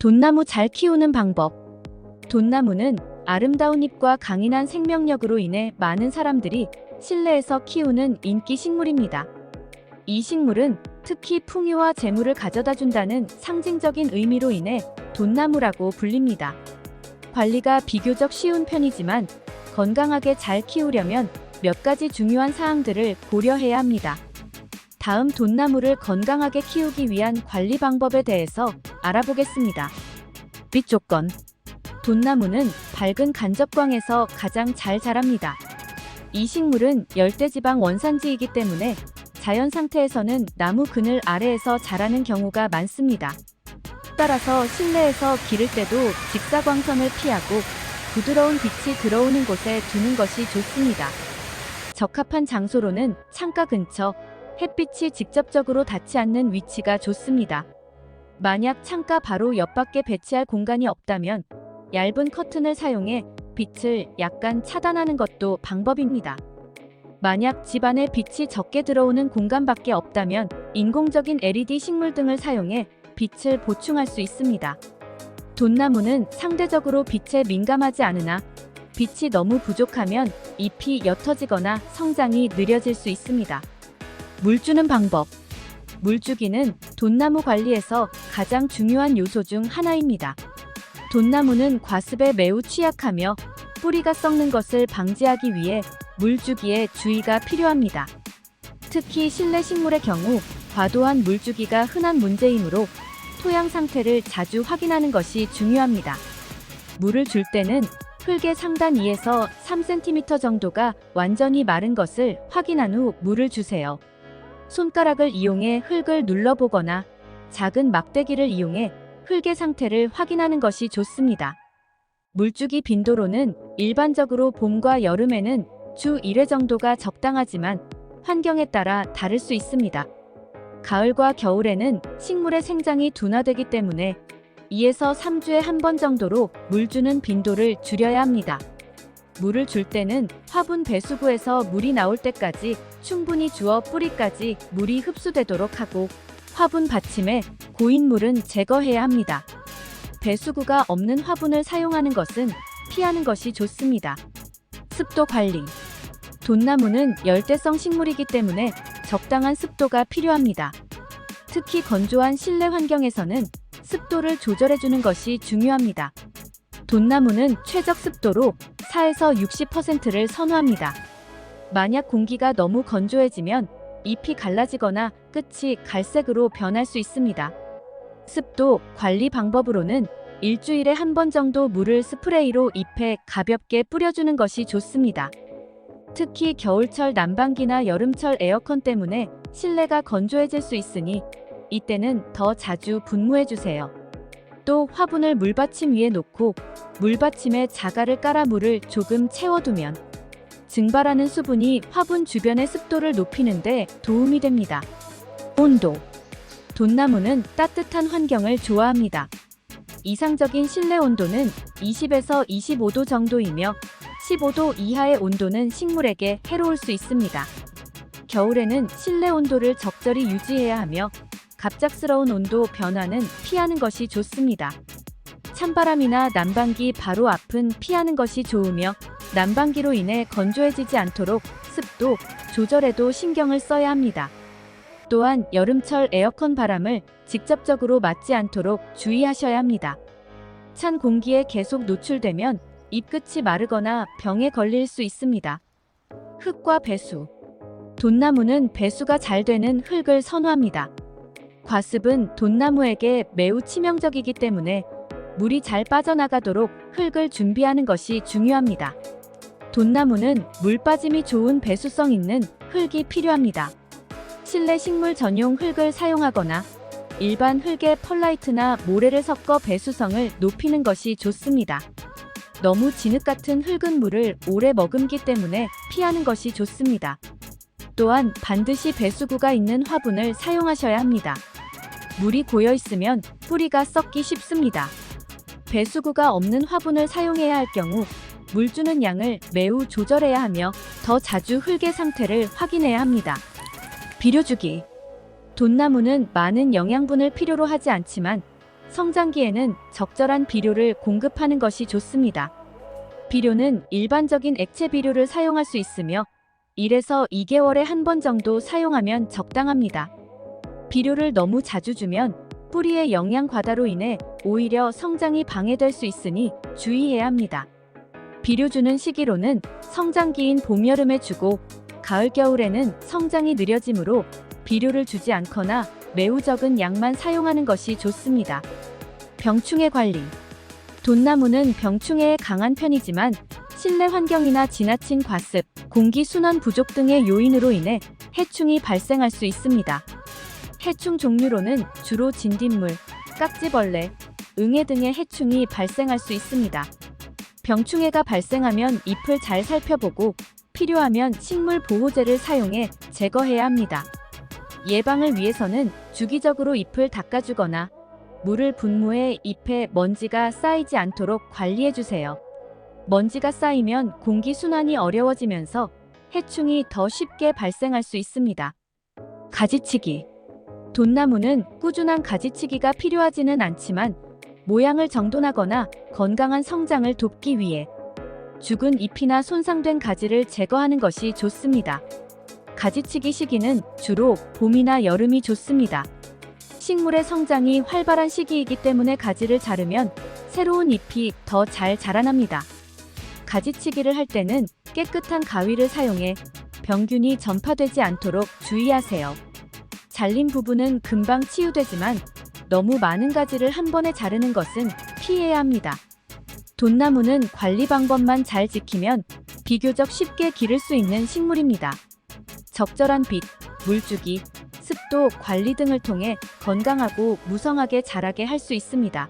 돈나무 잘 키우는 방법. 돈나무는 아름다운 잎과 강인한 생명력으로 인해 많은 사람들이 실내에서 키우는 인기 식물입니다. 이 식물은 특히 풍요와 재물을 가져다 준다는 상징적인 의미로 인해 돈나무라고 불립니다. 관리가 비교적 쉬운 편이지만 건강하게 잘 키우려면 몇 가지 중요한 사항들을 고려해야 합니다. 다음 돈나무를 건강하게 키우기 위한 관리 방법에 대해서 알아보겠습니다. 빛 조건. 돈나무는 밝은 간접광에서 가장 잘 자랍니다. 이 식물은 열대지방 원산지이기 때문에 자연 상태에서는 나무 그늘 아래에서 자라는 경우가 많습니다. 따라서 실내에서 기를 때도 직사광선을 피하고 부드러운 빛이 들어오는 곳에 두는 것이 좋습니다. 적합한 장소로는 창가 근처, 햇빛이 직접적으로 닿지 않는 위치가 좋습니다. 만약 창가 바로 옆밖에 배치할 공간이 없다면 얇은 커튼을 사용해 빛을 약간 차단하는 것도 방법입니다. 만약 집 안에 빛이 적게 들어오는 공간밖에 없다면 인공적인 LED 식물 등을 사용해 빛을 보충할 수 있습니다. 돈나무는 상대적으로 빛에 민감하지 않으나 빛이 너무 부족하면 잎이 옅어지거나 성장이 느려질 수 있습니다. 물 주는 방법. 물 주기는 돈나무 관리에서 가장 중요한 요소 중 하나입니다. 돈나무는 과습에 매우 취약하며 뿌리가 썩는 것을 방지하기 위해 물 주기에 주의가 필요합니다. 특히 실내 식물의 경우 과도한 물 주기가 흔한 문제이므로 토양 상태를 자주 확인하는 것이 중요합니다. 물을 줄 때는 흙의 상단 2에서 3cm 정도가 완전히 마른 것을 확인한 후 물을 주세요. 손가락을 이용해 흙을 눌러보거나 작은 막대기를 이용해 흙의 상태를 확인하는 것이 좋습니다. 물주기 빈도로는 일반적으로 봄과 여름에는 주 1회 정도가 적당하지만 환경에 따라 다를 수 있습니다. 가을과 겨울에는 식물의 생장이 둔화되기 때문에 2에서 3주에 한 번 정도로 물 주는 빈도를 줄여야 합니다. 물을 줄 때는 화분 배수구에서 물이 나올 때까지 충분히 주어 뿌리까지 물이 흡수되도록 하고 화분 받침에 고인 물은 제거해야 합니다. 배수구가 없는 화분을 사용하는 것은 피하는 것이 좋습니다. 습도 관리. 돈나무는 열대성 식물이기 때문에 적당한 습도가 필요합니다. 특히 건조한 실내 환경에서는 습도를 조절해주는 것이 중요합니다. 돈나무는 최적 습도로 4에서 60%를 선호합니다. 만약 공기가 너무 건조해지면 잎이 갈라지거나 끝이 갈색으로 변할 수 있습니다. 습도 관리 방법으로는 일주일에 한 번 정도 물을 스프레이로 잎에 가볍게 뿌려주는 것이 좋습니다. 특히 겨울철 난방기나 여름철 에어컨 때문에 실내가 건조해질 수 있으니 이때는 더 자주 분무해주세요. 또 화분을 물받침 위에 놓고 물받침에 자갈을 깔아 물을 조금 채워두면 증발하는 수분이 화분 주변의 습도를 높이는 데 도움이 됩니다. 온도. 돈나무는 따뜻한 환경을 좋아합니다. 이상적인 실내 온도는 20에서 25도 정도이며 15도 이하의 온도는 식물에게 해로울 수 있습니다. 겨울에는 실내 온도를 적절히 유지해야 하며 갑작스러운 온도 변화는 피하는 것이 좋습니다. 찬바람이나 난방기 바로 앞은 피하는 것이 좋으며 난방기로 인해 건조해지지 않도록 습도 조절에도 신경을 써야 합니다. 또한 여름철 에어컨 바람을 직접적으로 맞지 않도록 주의하셔야 합니다. 찬 공기에 계속 노출되면 잎끝이 마르거나 병에 걸릴 수 있습니다. 흙과 배수. 돈나무는 배수가 잘 되는 흙을 선호합니다. 과습은 돈나무에게 매우 치명적이기 때문에 물이 잘 빠져나가도록 흙을 준비하는 것이 중요합니다. 돈나무는 물 빠짐이 좋은 배수성 있는 흙이 필요합니다. 실내 식물 전용 흙을 사용하거나 일반 흙에 펄라이트나 모래를 섞어 배수성을 높이는 것이 좋습니다. 너무 진흙 같은 흙은 물을 오래 머금기 때문에 피하는 것이 좋습니다. 또한 반드시 배수구가 있는 화분을 사용하셔야 합니다. 물이 고여 있으면 뿌리가 썩기 쉽습니다. 배수구가 없는 화분을 사용해야 할 경우 물 주는 양을 매우 조절해야 하며 더 자주 흙의 상태를 확인해야 합니다. 비료 주기. 돈나무는 많은 영양분을 필요로 하지 않지만 성장기에는 적절한 비료를 공급하는 것이 좋습니다. 비료는 일반적인 액체 비료를 사용할 수 있으며 1에서 2개월에 한 번 정도 사용하면 적당합니다. 비료를 너무 자주 주면 뿌리의 영양 과다로 인해 오히려 성장이 방해될 수 있으니 주의해야 합니다. 비료 주는 시기로는 성장기인 봄, 여름에 주고 가을, 겨울에는 성장이 느려지므로 비료를 주지 않거나 매우 적은 양만 사용하는 것이 좋습니다. 병충해 관리. 돈나무는 병충해에 강한 편이지만 실내 환경이나 지나친 과습, 공기 순환 부족 등의 요인으로 인해 해충이 발생할 수 있습니다. 해충 종류로는 주로 진딧물, 깍지벌레, 응애 등의 해충이 발생할 수 있습니다. 병충해가 발생하면 잎을 잘 살펴보고 필요하면 식물 보호제를 사용해 제거해야 합니다. 예방을 위해서는 주기적으로 잎을 닦아주거나 물을 분무해 잎에 먼지가 쌓이지 않도록 관리해주세요. 먼지가 쌓이면 공기 순환이 어려워지면서 해충이 더 쉽게 발생할 수 있습니다. 가지치기. 돈나무는 꾸준한 가지치기가 필요하지는 않지만 모양을 정돈하거나 건강한 성장을 돕기 위해 죽은 잎이나 손상된 가지를 제거하는 것이 좋습니다. 가지치기 시기는 주로 봄이나 여름이 좋습니다. 식물의 성장이 활발한 시기이기 때문에 가지를 자르면 새로운 잎이 더 잘 자라납니다. 가지치기를 할 때는 깨끗한 가위를 사용해 병균이 전파되지 않도록 주의하세요. 잘린 부분은 금방 치유되지만 너무 많은 가지를 한 번에 자르는 것은 피해야 합니다. 돈나무는 관리 방법만 잘 지키면 비교적 쉽게 기를 수 있는 식물입니다. 적절한 빛, 물주기, 습도 관리 등을 통해 건강하고 무성하게 자라게 할 수 있습니다.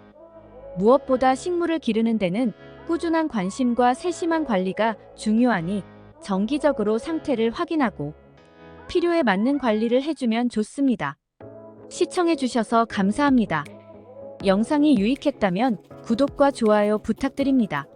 무엇보다 식물을 기르는 데는 꾸준한 관심과 세심한 관리가 중요하니 정기적으로 상태를 확인하고 필요에 맞는 관리를 해주면 좋습니다. 시청해주셔서 감사합니다. 영상이 유익했다면 구독과 좋아요 부탁드립니다.